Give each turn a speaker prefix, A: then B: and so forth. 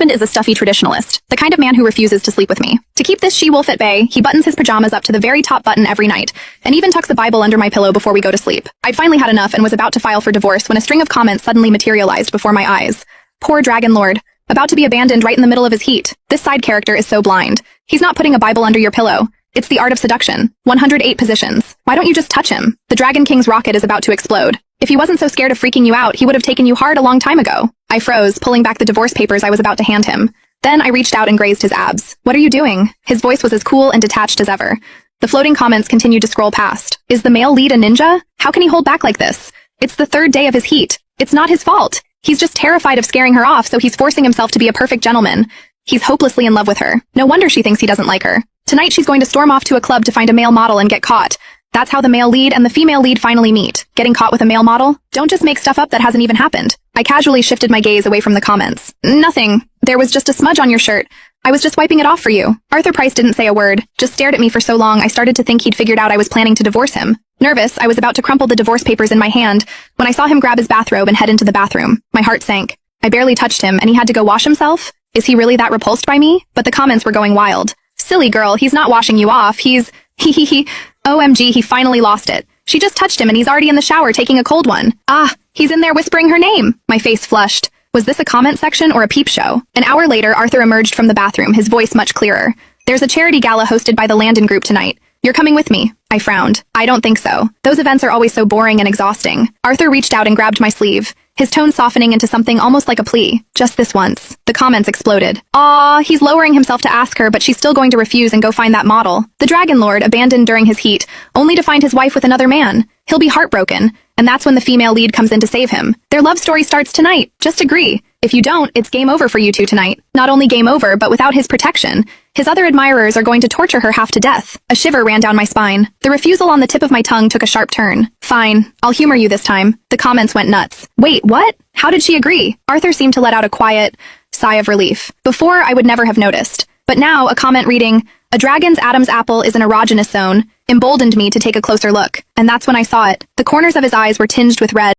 A: husband is a stuffy traditionalist, the kind of man who refuses to sleep with me. To keep this she-wolf at bay, he buttons his pajamas up to the very top button every night, and even tucks a Bible under my pillow before we go to sleep. I'd finally had enough and was about to file for divorce when a string of comments suddenly materialized before my eyes. Poor Dragon Lord. About to be abandoned right in the middle of his heat. This side character is so blind. He's not putting a Bible under your pillow. It's the art of seduction. 108 positions. Why don't you just touch him? The Dragon King's rocket is about to explode. If he wasn't so scared of freaking you out, he would have taken you hard a long time ago. I froze, pulling back the divorce papers I was about to hand him. Then I reached out and grazed his abs. What are you doing? His voice was as cool and detached as ever. The floating comments continued to scroll past. Is the male lead a ninja? How can he hold back like this? It's the third day of his heat. It's not his fault. He's just terrified of scaring her off, so he's forcing himself to be a perfect gentleman. He's hopelessly in love with her. No wonder she thinks he doesn't like her. Tonight she's going to storm off to a club to find a male model and get caught. That's how the male lead and the female lead finally meet. Getting caught with a male model? Don't just make stuff up that hasn't even happened. I casually shifted my gaze away from the comments. Nothing. There was just a smudge on your shirt. I was just wiping it off for you. Arthur Price didn't say a word, just stared at me for so long I started to think he'd figured out I was planning to divorce him. Nervous, I was about to crumple the divorce papers in my hand when I saw him grab his bathrobe and head into the bathroom. My heart sank. I barely touched him and he had to go wash himself? Is he really that repulsed by me? But the comments were going wild. Silly girl, he's not washing you off, he's... OMG, he finally lost it. She just touched him and he's already in the shower taking a cold one. Ah, he's in there whispering her name. My face flushed. Was this a comment section or a peep show? An hour later, Arthur emerged from the bathroom, his voice much clearer. There's a charity gala hosted by the Landon Group tonight. You're coming with me. I frowned. I don't think so. Those events are always so boring and exhausting. Arthur reached out and grabbed my sleeve, his tone softening into something almost like a plea. Just this once. The comments exploded. Aw, he's lowering himself to ask her, but she's still going to refuse and go find that model. The Dragon Lord, abandoned during his heat, only to find his wife with another man. He'll be heartbroken, and that's when the female lead comes in to save him. Their love story starts tonight. Just agree. If you don't, it's game over for you two tonight. Not only game over, but without his protection. His other admirers are going to torture her half to death. A shiver ran down my spine. The refusal on the tip of my tongue took a sharp turn. Fine, I'll humor you this time. The comments went nuts. Wait, what? How did she agree? Arthur seemed to let out a quiet sigh of relief. Before, I would never have noticed. But now, a comment reading, "A dragon's Adam's apple is an erogenous zone," emboldened me to take a closer look. And that's when I saw it. The corners of his eyes were tinged with red.